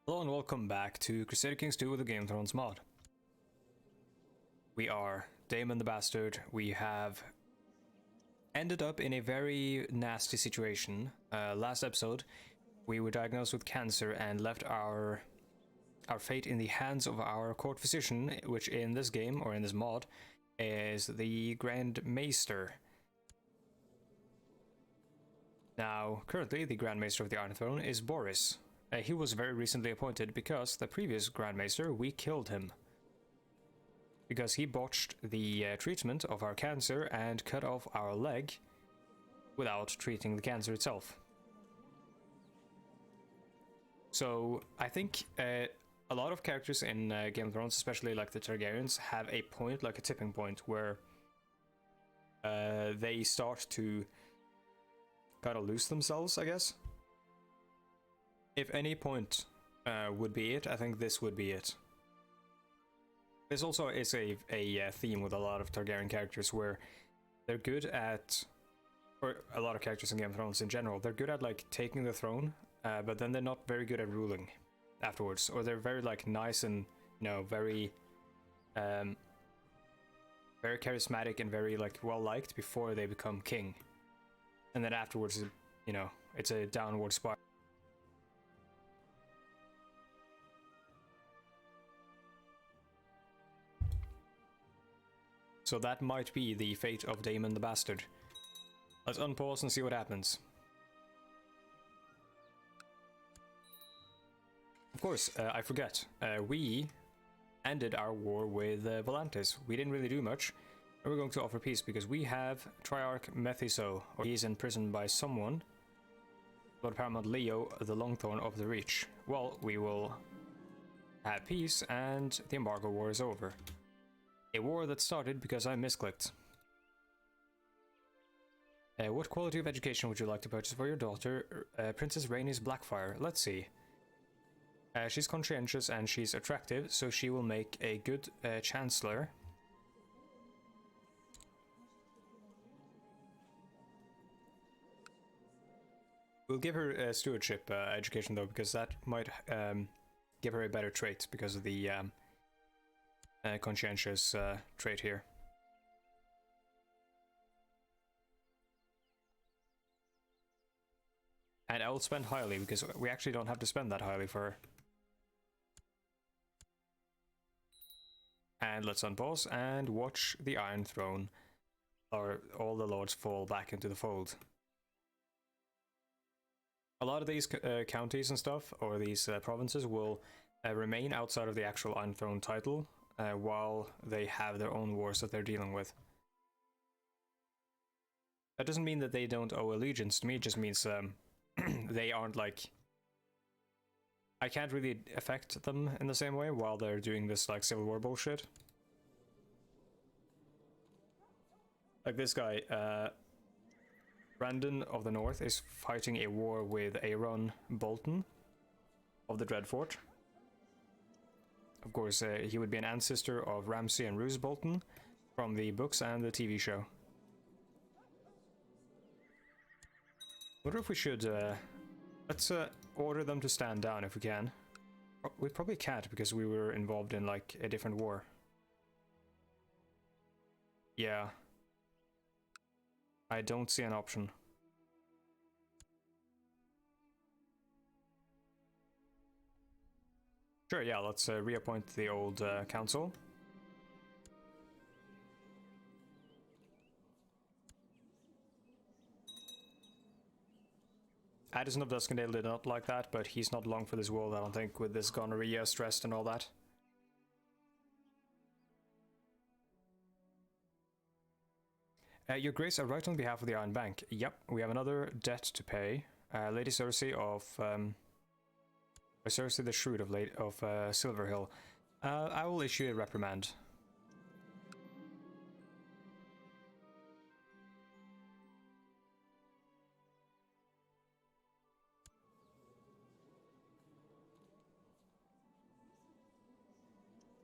Hello and welcome back to Crusader Kings 2 with the Gameofthrones mod. We are Daemon the Bastard. We have ended up in a very nasty situation. Last episode, we were diagnosed with cancer and left our fate in the hands of our court physician, which in this game, or in this mod, is the Grand Maester. Now, currently, the Grand Maester of the Iron Throne is Boris. He was very recently appointed because the previous Grand Maester, we killed him. Because he botched the treatment of our cancer and cut off our leg without treating the cancer itself. So, I think a lot of characters in Game of Thrones, especially like the Targaryens, have a point, like a tipping point, where they start to kind of lose themselves, I guess. If any point would be it, I think this would be it. This also is a theme with a lot of Targaryen characters where they're good at, or a lot of characters in Game of Thrones in general, they're good at like taking the throne, but then they're not very good at ruling afterwards, or they're very like nice and, you know, very very charismatic and very like well liked before they become king, and then afterwards, you know, it's a downward spiral. So that might be the fate of Daemon the Bastard. Let's unpause and see what happens. Of course, I forget. We ended our war with Volantis. We didn't really do much. And we're going to offer peace because we have Triarch Methiso, or he's in prison by someone. Lord Paramount Leo, the Longthorn of the Reach. Well, we will have peace and the embargo war is over. A war that started because I misclicked. What quality of education would you like to purchase for your daughter, Princess Rhaenys Blackfyre? Let's see. She's conscientious and she's attractive, so she will make a good chancellor. We'll give her stewardship education though, because that might give her a better trait because of the conscientious trait here. And I will spend highly because we actually don't have to spend that highly for her. And let's unpause and watch the Iron Throne, or all the lords fall back into the fold. A lot of these counties and stuff, or these provinces, will remain outside of the actual Iron Throne title, while they have their own wars that they're dealing with. That doesn't mean that they don't owe allegiance to me, it just means they aren't like... I can't really affect them in the same way while they're doing this like Civil War bullshit. Like this guy, Brandon of the North is fighting a war with Aegon Bolton of the Dreadfort. Of course, he would be an ancestor of Ramsay and Roose Bolton from the books and the TV show. Wonder if we should, let's order them to stand down if we can. We probably can't because we were involved in like a different war. Yeah. I don't see an option. Sure, yeah, let's reappoint the old council. Addison of Duskendale did not like that, but he's not long for this world, I don't think, with this gonorrhea stressed and all that. Your Grace, I write on behalf of the Iron Bank. Yep, we have another debt to pay. Lady Cersei of... Cersei the Shrewd of Silverhill. I will issue a reprimand.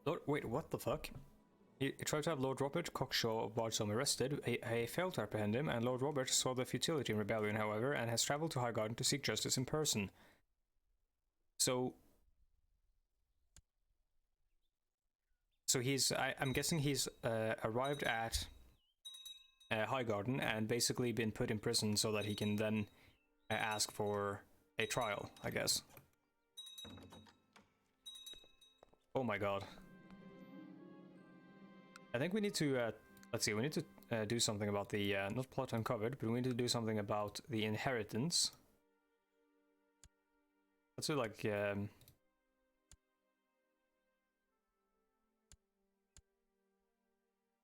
Lord, wait, what the fuck? He tried to have Lord Robert Cockshaw of Bardsome arrested. He failed to apprehend him, and Lord Robert saw the futility in rebellion, however, and has travelled to Highgarden to seek justice in person. So, So I'm guessing he's arrived at Highgarden and basically been put in prison so that he can then ask for a trial, I guess. Oh my god. I think we need to, let's see, we need to do something about the, not plot uncovered, but we need to do something about the inheritance. Let's do like,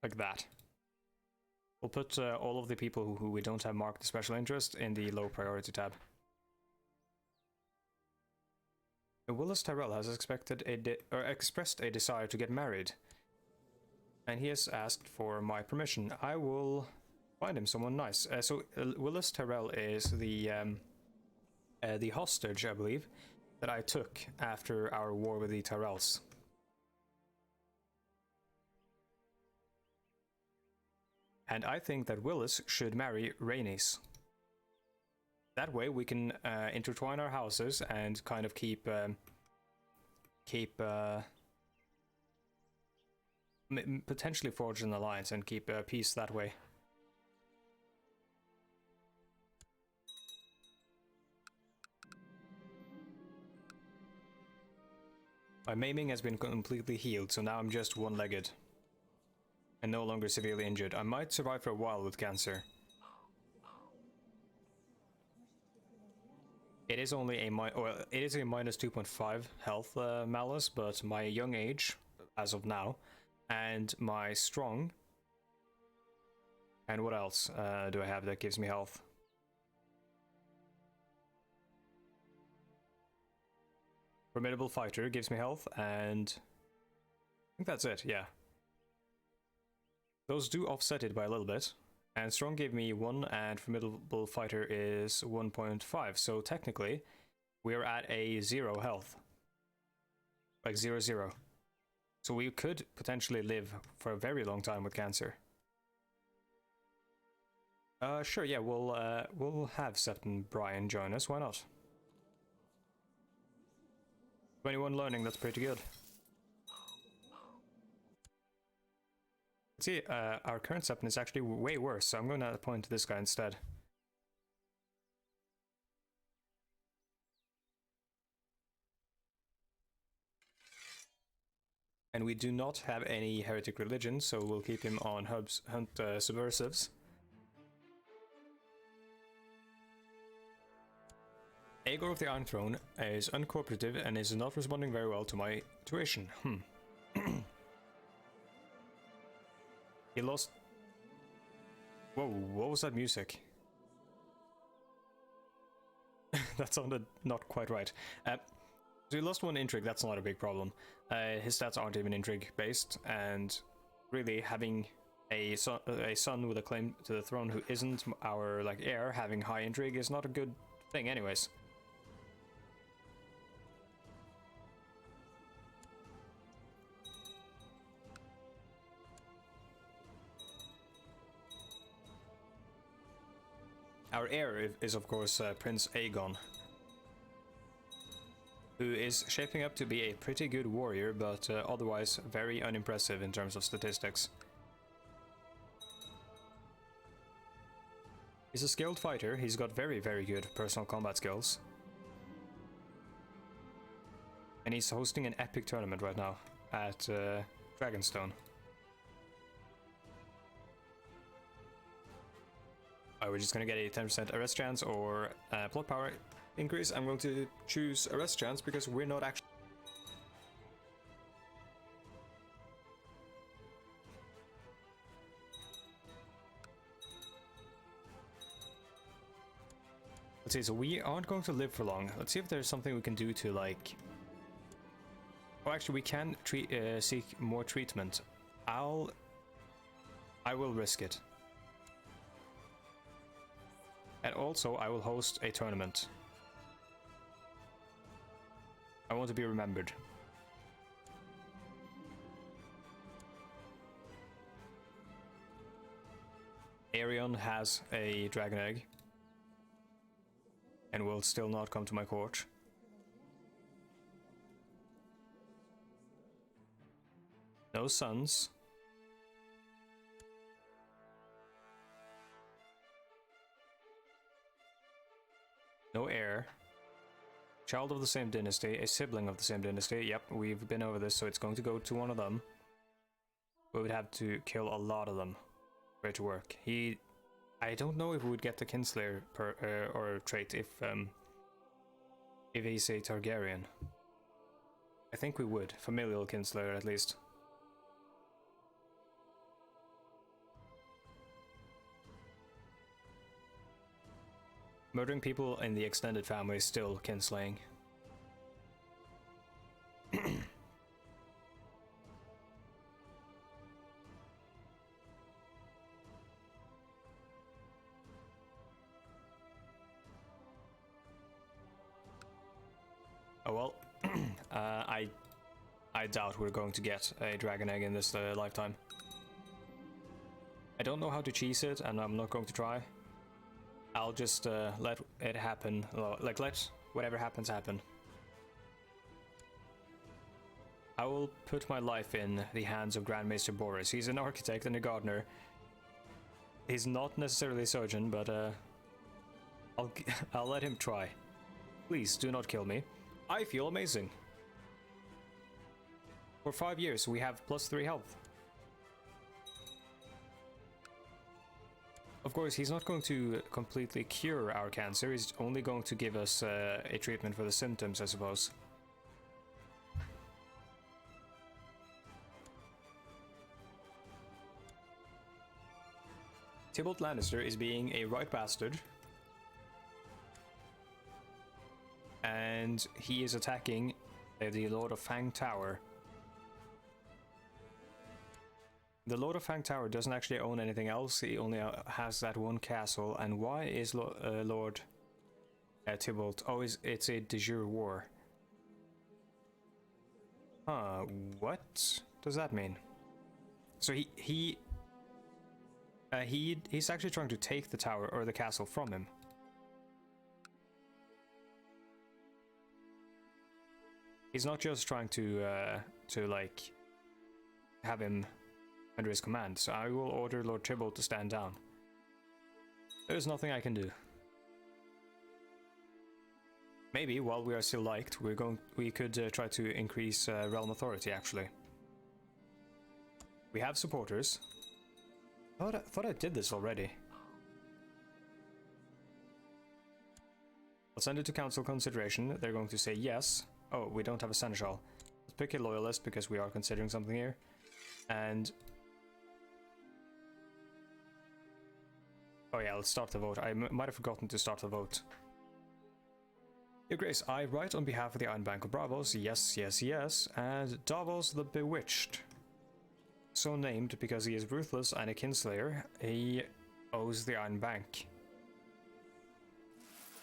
like that. We'll put all of the people who we don't have marked special interest in the low priority tab. Willis Tyrell has expressed a desire to get married, and he has asked for my permission. I will find him someone nice. So Willis Tyrell is the hostage, I believe, that I took after our war with the Tyrells. And I think that Willis should marry Rhaenys. That way we can intertwine our houses and kind of keep potentially forge an alliance and keep peace that way. My maiming has been completely healed, so now I'm just one-legged and no longer severely injured. I might survive for a while with cancer. It is only a minus 2.5 health malus, but my young age, as of now, and my strong, and what else do I have that gives me health? Formidable fighter gives me health, and I think that's it. Yeah, those do offset it by a little bit. And strong gave me 1, and formidable fighter is 1.5. So technically, we're at a 0 health, like 0-0. So we could potentially live for a very long time with cancer. Sure, yeah, we'll have Septon Brian join us. Why not? 21 learning. That's pretty good. See, our current Septon is actually way worse, so I'm going to appoint this guy instead. And we do not have any heretic religion, so we'll keep him on hunt subversives. Aegon of the Iron Throne is uncooperative and is not responding very well to my tuition. He lost... Whoa, what was that music? That sounded not quite right. So he lost 1 intrigue, that's not a big problem. His stats aren't even intrigue based, and really having a son with a claim to the throne who isn't our heir having high intrigue is not a good thing anyways. Our heir is of course Prince Aegon, who is shaping up to be a pretty good warrior, but otherwise very unimpressive in terms of statistics. He's a skilled fighter, he's got very, very good personal combat skills. And he's hosting an epic tournament right now at Dragonstone. We're just gonna get a 10% arrest chance or plot power increase. I'm going to choose arrest chance because we're not actually... Let's see, so we aren't going to live for long. Let's see if there's something we can do to like... Oh, actually we can seek more treatment. I will risk it. And also, I will host a tournament. I want to be remembered. Aegon has a dragon egg. And will still not come to my court. No sons. No heir. Child of the same dynasty, a sibling of the same dynasty. Yep, we've been over this, so it's going to go to one of them. We would have to kill a lot of them for it to work. I don't know if we would get the Kinslayer or trait if he's a Targaryen. I think we would. Familial Kinslayer, at least. Murdering people in the extended family is still kinslaying. Oh well, I doubt we're going to get a dragon egg in this lifetime. I don't know how to cheese it, and I'm not going to try. I'll just let it happen, like let whatever happens happen. I will put my life in the hands of Grand Maester Boris. He's an architect and a gardener. He's not necessarily a surgeon, but I'll let him try. Please do not kill me. I feel amazing. For 5 years we have +3 health. Of course, he's not going to completely cure our cancer, he's only going to give us a treatment for the symptoms, I suppose. Tybalt Lannister is being a right bastard. And he is attacking the Lord of Fang Tower. The Lord of Fang Tower doesn't actually own anything else, he only has that one castle. And why is Lord Tybalt? Oh, it's a de jure war. Huh, what does that mean? So he's actually trying to take the tower or the castle from him. He's not just trying to like have him under his command, so I will order Lord Tybalt to stand down. There's nothing I can do. Maybe while we are still liked, we could try to increase realm authority. Actually, we have supporters. I thought I did this already. I'll send it to council consideration. They're going to say yes. Oh, we don't have a seneschal. Let's pick a loyalist because we are considering something here. And oh yeah, let's start the vote. I might have forgotten to start the vote. Your Grace, I write on behalf of the Iron Bank of Bravos, yes, yes, yes, and Davos the Bewitched. So named because he is ruthless and a kinslayer, he owes the Iron Bank.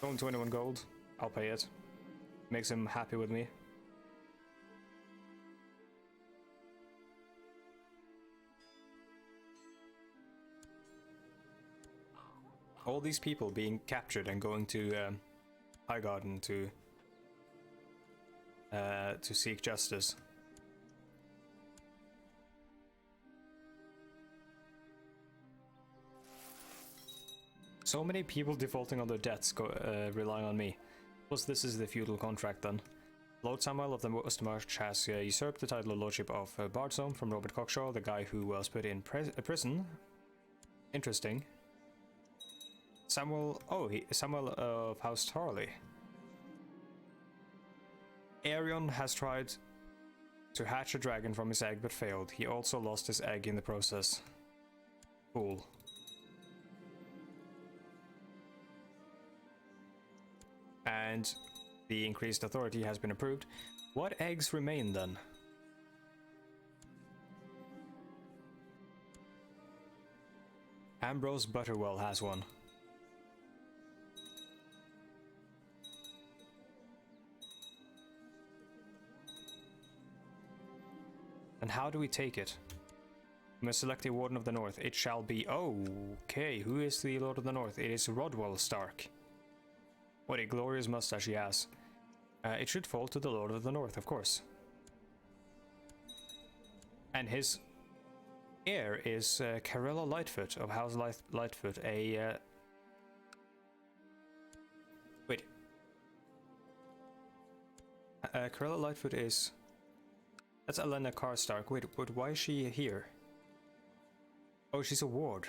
Going 21 gold, I'll pay it. Makes him happy with me. All these people being captured and going to Highgarden to seek justice. So many people defaulting on their debts, relying on me. Plus, this is the feudal contract then. Lord Samuel of the Westmarch has usurped the title of Lordship of Bardsome from Robert Cockshaw, the guy who was put in prison. Interesting. Samuel of House Tarley. Aegon has tried to hatch a dragon from his egg but failed. He also lost his egg in the process. Fool. And the increased authority has been approved. What eggs remain then? Ambrose Butterwell has one. And how do we take it? We must select a Warden of the North. It shall be... Okay, who is the Lord of the North? It is Rodwell Stark. What a glorious mustache he has. It should fall to the Lord of the North, of course. And his heir is Carella Lightfoot of House Lightfoot, a... Wait. Carella Lightfoot is... That's Elena Karstark. Wait, but why is she here? Oh, she's a ward.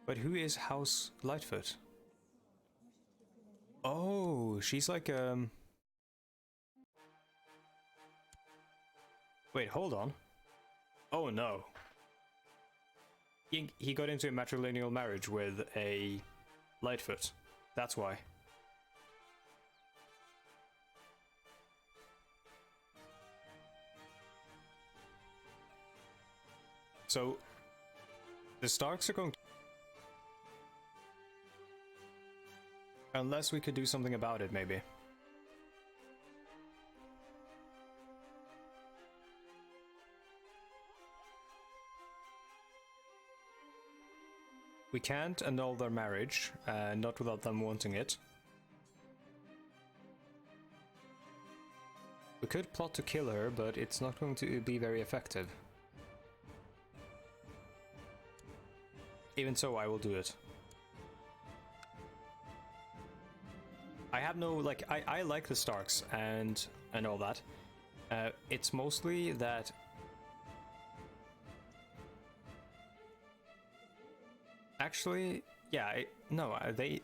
But who is House Lightfoot? Oh, she's like Wait, hold on. Oh no. He got into a matrilineal marriage with a Lightfoot. That's why. So the Starks are going to... Unless we could do something about it, maybe. We can't annul their marriage, not without them wanting it. We could plot to kill her, but it's not going to be very effective. Even so, I will do it. I have no, like, I like the Starks and all that. It's mostly that... Actually, yeah, no, they...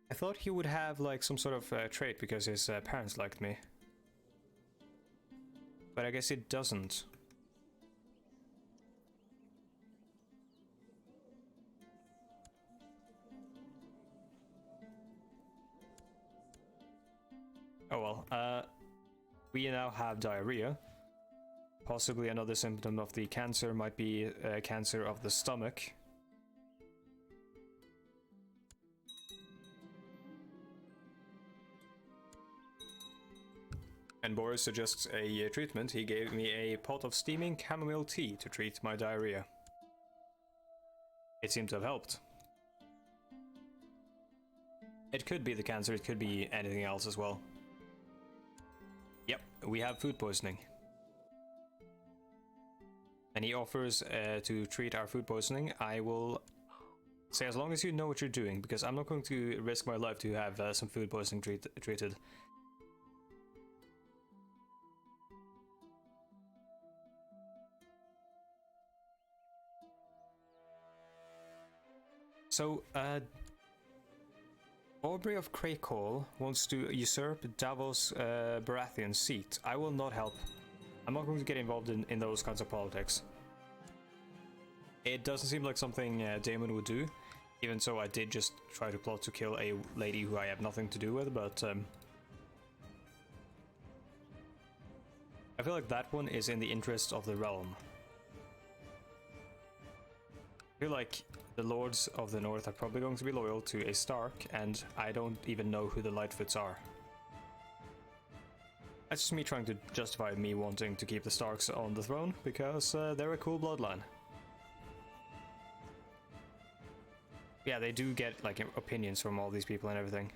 I thought he would have, like, some sort of trait because his parents liked me. But I guess it doesn't. Oh well, we now have diarrhea. Possibly another symptom of the cancer might be cancer of the stomach. And Boris suggests a treatment. He gave me a pot of steaming chamomile tea to treat my diarrhea. It seems to have helped. It could be the cancer, it could be anything else as well. Yep, we have food poisoning. And he offers to treat our food poisoning. I will say as long as you know what you're doing, because I'm not going to risk my life to have some food poisoning treated. So, Aubrey of Craycall wants to usurp Davos Baratheon's seat. I will not help. I'm not going to get involved in those kinds of politics. It doesn't seem like something Daemon would do. Even so, I did just try to plot to kill a lady who I have nothing to do with, but... I feel like that one is in the interest of the realm. I feel like the Lords of the North are probably going to be loyal to a Stark, and I don't even know who the Lightfoots are. That's just me trying to justify me wanting to keep the Starks on the throne, because they're a cool bloodline. Yeah, they do get, like, opinions from all these people and everything.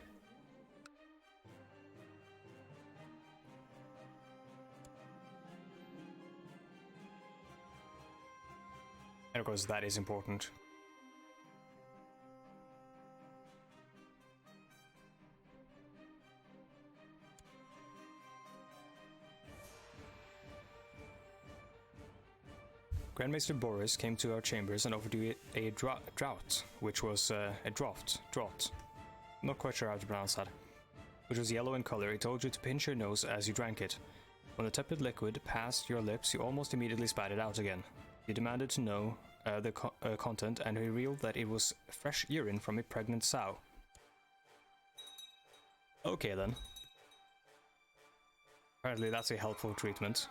And of course, that is important. Grandmaster Boris came to our chambers and offered you a draught, which was a draught. Not quite sure how to pronounce that. Which was yellow in color. He told you to pinch your nose as you drank it. When the tepid liquid passed your lips, you almost immediately spat it out again. You demanded to know the content and revealed that it was fresh urine from a pregnant sow. Okay then. Apparently that's a helpful treatment.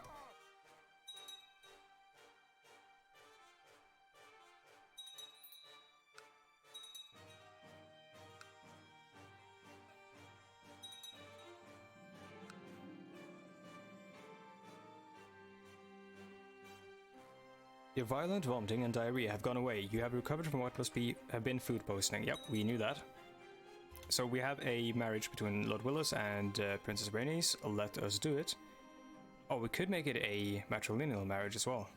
Your violent vomiting and diarrhea have gone away. You have recovered from what must have been food poisoning. Yep, we knew that. So we have a marriage between Lord Willis and Princess Bernice. Let us do it. Oh, we could make it a matrilineal marriage as well.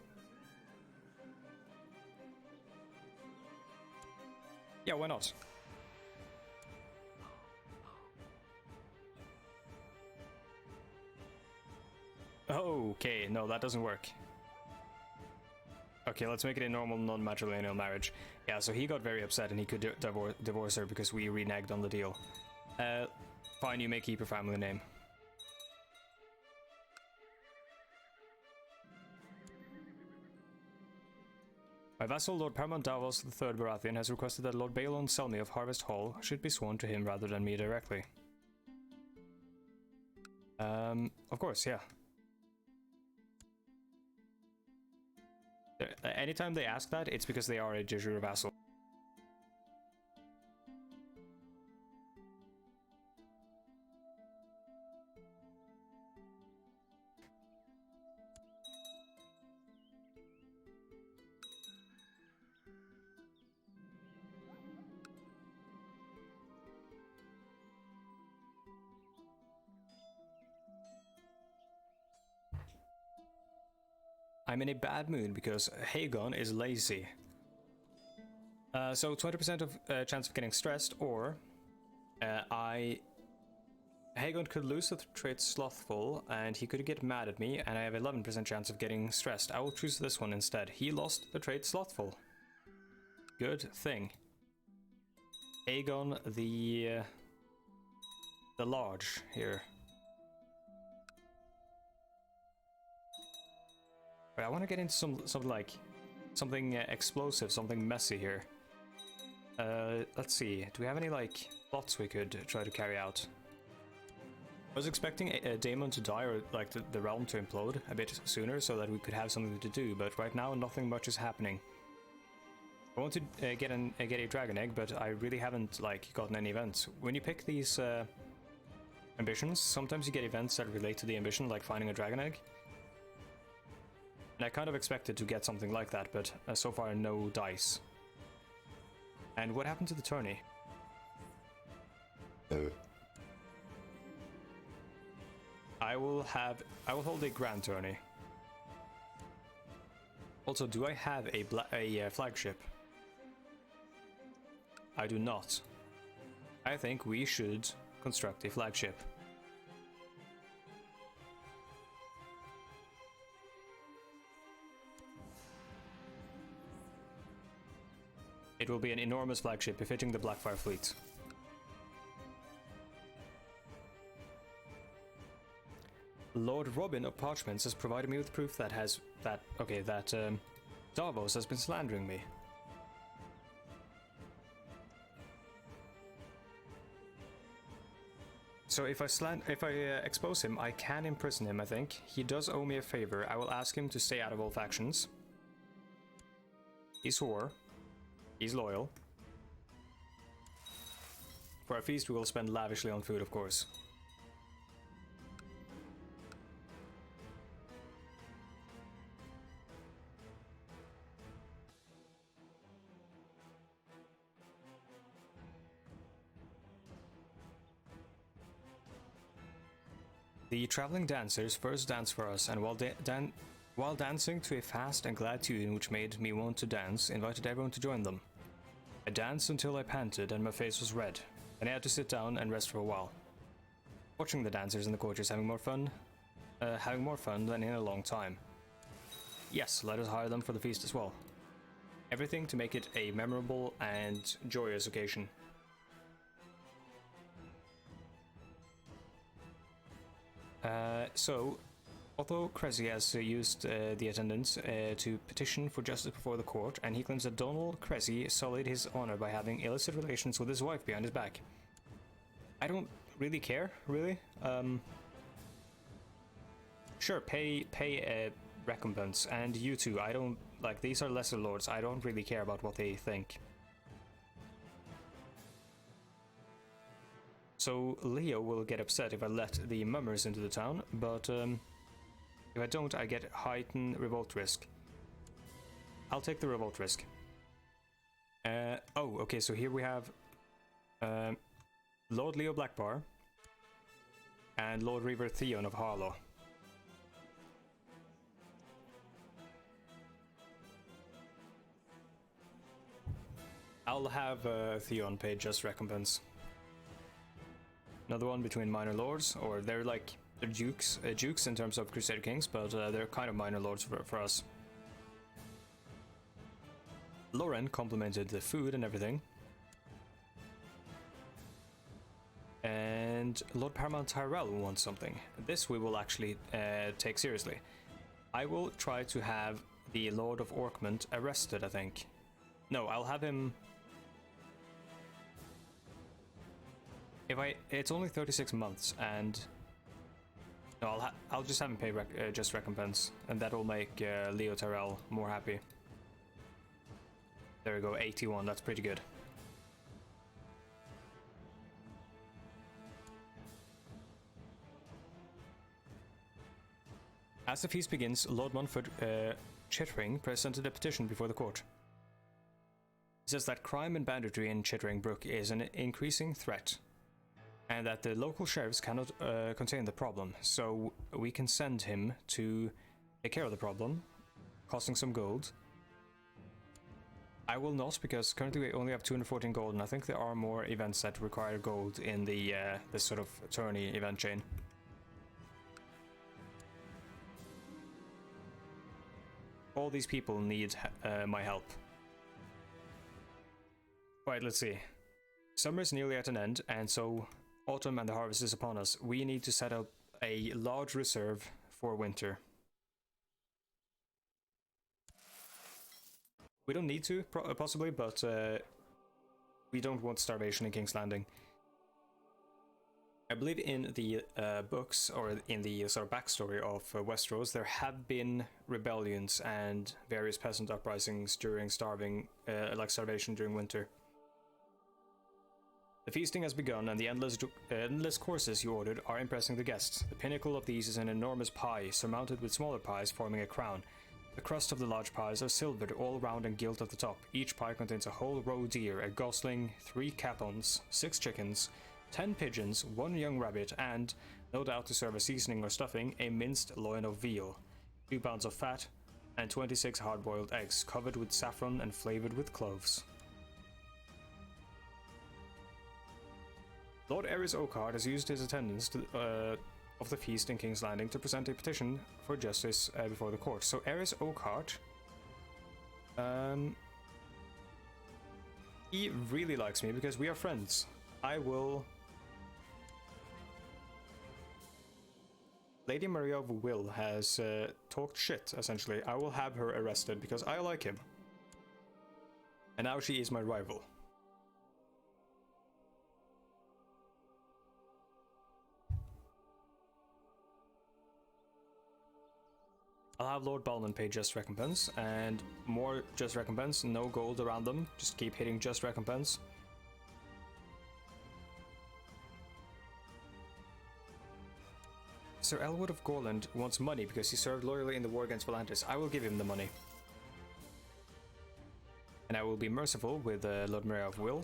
Yeah, why not? Okay, no, that doesn't work. Okay, let's make it a normal non-matrilineal marriage. Yeah, so he got very upset and he could divorce her because we reneged on the deal. Fine, you may keep your family name. My vassal, Lord Paramount Davos III Baratheon, has requested that Lord Balon Selmy of Harvest Hall should be sworn to him rather than me directly. Of course, yeah. Anytime they ask that, it's because they are a de jure vassal. I'm in a bad mood because Aegon is lazy. So 20% of chance of getting stressed, or Aegon could lose the trait Slothful and he could get mad at me, and I have 11% chance of getting stressed. I will choose this one instead. He lost the trait Slothful. Good thing. Aegon the Large here. But I want to get into something explosive, something messy here. Let's see. Do we have any like plots we could try to carry out? I was expecting Daemon to die, or like the realm to implode a bit sooner, so that we could have something to do. But right now, nothing much is happening. I want to get a dragon egg, but I really haven't like gotten any events. When you pick these ambitions, sometimes you get events that relate to the ambition, like finding a dragon egg. And I kind of expected to get something like that, but so far no dice. And what happened to the tourney? I will hold a grand tourney. Also, do I have a flagship? I do not. I think we should construct a flagship. It will be an enormous flagship befitting the Blackfyre fleet. Lord Robin of Parchments has provided me with proof that Davos has been slandering me. So if I expose him, I can imprison him, I think. He does owe me a favor. I will ask him to stay out of all factions. He swore. He's loyal. For our feast, we will spend lavishly on food, of course. The traveling dancers first danced for us, and while dancing to a fast and glad tune which made me want to dance, invited everyone to join them. I danced until I panted and my face was red, and I had to sit down and rest for a while. Watching the dancers in the courtyards having more fun than in a long time. Yes, let us hire them for the feast as well. Everything to make it a memorable and joyous occasion. So, although Cressy has used the attendants to petition for justice before the court, and he claims that Donald Cressy sullied his honor by having illicit relations with his wife behind his back. I don't really care, really. Sure, pay a recompense, and you too. I don't, like, these are lesser lords. I don't really care about what they think. So Leo will get upset if I let the mummers into the town, but if I don't, I get heightened revolt risk. I'll take the revolt risk. Oh, okay, so here we have Lord Leo Blackfyre, and Lord Reaver Theon of Harlaw. I'll have Theon pay just recompense. Another one between minor lords, or they're like they're dukes in terms of Crusader Kings, but they're kind of minor lords for us. Lauren complimented the food and everything. And Lord Paramount Tyrell wants something. This we will actually take seriously. I will try to have the Lord of Orkmont arrested, I think. No, I'll have him... It's only 36 months, and... No, I'll just have him pay just recompense, and that will make Leo Tyrell more happy. There we go, 81, that's pretty good. As the feast begins, Lord Montfort Chittering presented a petition before the court. He says that crime and banditry in Chittering Brook is an increasing threat, and that the local sheriffs cannot contain the problem, so we can send him to take care of the problem, costing some gold. I will not, because currently we only have 214 gold, and I think there are more events that require gold in the this sort of tourney event chain. All these people need my help. Right, let's see. Summer is nearly at an end, and so autumn and the harvest is upon us. We need to set up a large reserve for winter. We don't need to, possibly, but we don't want starvation in King's Landing. I believe in the books, or in the sort of backstory of Westeros, there have been rebellions and various peasant uprisings during starvation during winter. The feasting has begun, and the endless courses you ordered are impressing the guests. The pinnacle of these is an enormous pie, surmounted with smaller pies forming a crown. The crust of the large pies are silvered all round and gilt at the top. Each pie contains a whole roe deer, a gosling, 3 capons, 6 chickens, 10 pigeons, 1 young rabbit, and, no doubt to serve as seasoning or stuffing, a minced loin of veal, 2 pounds of fat, and 26 hard-boiled eggs, covered with saffron and flavored with cloves. Lord Aerys Oakheart has used his attendance of the feast in King's Landing to present a petition for justice before the court. So Aerys Oakheart, he really likes me because we are friends. I will... Lady Maria of Will has talked shit, essentially. I will have her arrested because I like him. And now she is my rival. I'll have Lord Balman pay just recompense, and more just recompense, no gold around them, just keep hitting just recompense. Sir Elwood of Gorland wants money because he served loyally in the war against Volantis. I will give him the money. And I will be merciful with Lord Maria of Will.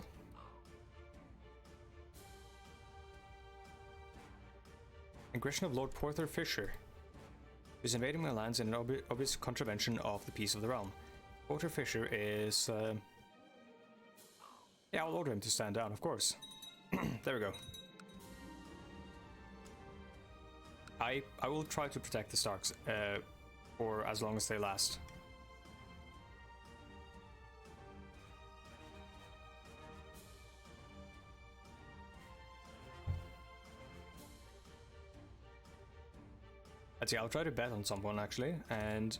Aggression of Lord Porther Fisher is invading my lands in an obvious contravention of the peace of the realm. Porter Fisher is... Yeah, I'll order him to stand down, of course. There we go. I will try to protect the Starks for as long as they last. Let's see, I'll try to bet on someone actually, and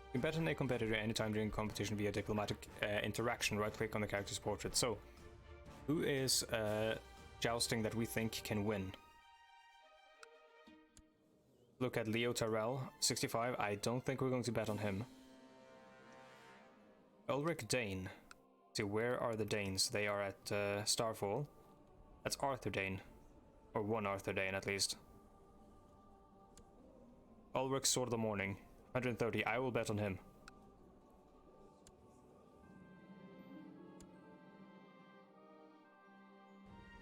you can bet on a competitor anytime during competition via diplomatic interaction. Right click on the character's portrait. So, who is jousting that we think can win? Look at Leo Tyrell, 65. I don't think we're going to bet on him. Ulrich Dane. See, where are the Danes? They are at Starfall. That's Arthur Dane. Or one Arthur Dane, at least. Ulrich Sword of the Morning, 130. I will bet on him.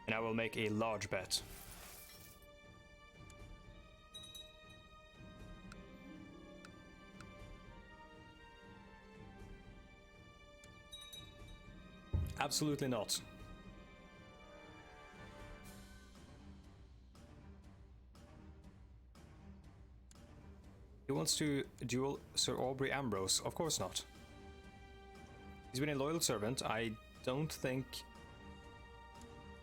And I will make a large bet. Absolutely not. He wants to duel Sir Aubrey Ambrose. Of course not. He's been a loyal servant. I don't think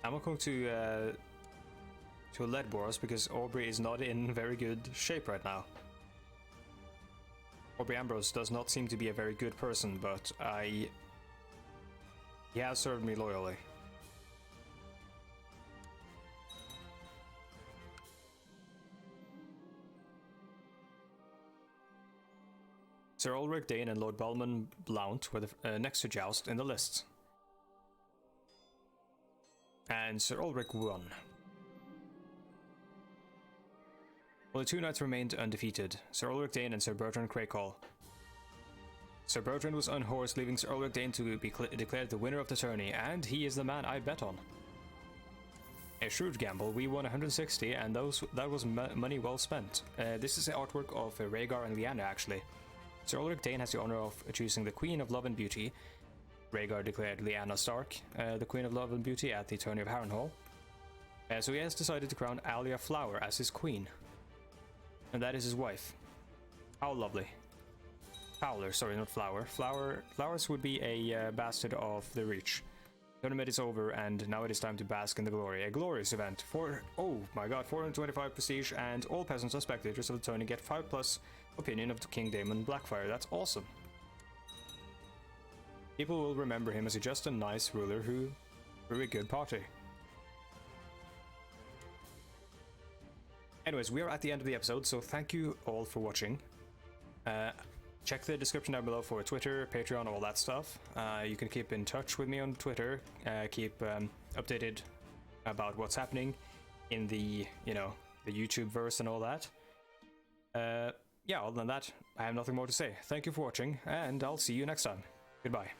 I'm not going to let Boros because Aubrey is not in very good shape right now. Aubrey Ambrose does not seem to be a very good person, but he has served me loyally. Sir Ulrich Dane and Lord Balmond Blount were the next to joust in the list. And Sir Ulrich won. Only two knights remained undefeated, Sir Ulrich Dane and Sir Bertrand Craycall. Sir Bertrand was unhorsed, leaving Sir Ulrich Dane to be declared the winner of the tourney, and he is the man I bet on. A shrewd gamble, we won 160, and that was money well spent. This is the artwork of Rhaegar and Lyanna, actually. Sir Ulrich Dane has the honor of choosing the Queen of Love and Beauty. Rhaegar declared Lyanna Stark the Queen of Love and Beauty at the Tourney of Harrenhal. So he has decided to crown Alia Flower as his queen. And that is his wife. How lovely. Fowler, sorry, not Flower. Flowers would be a bastard of the Reach. Tournament is over, and now it is time to bask in the glory. A glorious event. Oh my god, 425 prestige, and all peasants or spectators of the tourney get 5+ opinion of King Daemon Blackfyre. That's awesome. People will remember him as just a nice ruler who threw a good party. Anyways, we are at the end of the episode, so thank you all for watching. Check the description down below for Twitter, Patreon, all that stuff. You can keep in touch with me on Twitter, keep updated about what's happening in the, the YouTube verse and all that. Yeah, other than that, I have nothing more to say. Thank you for watching, and I'll see you next time. Goodbye.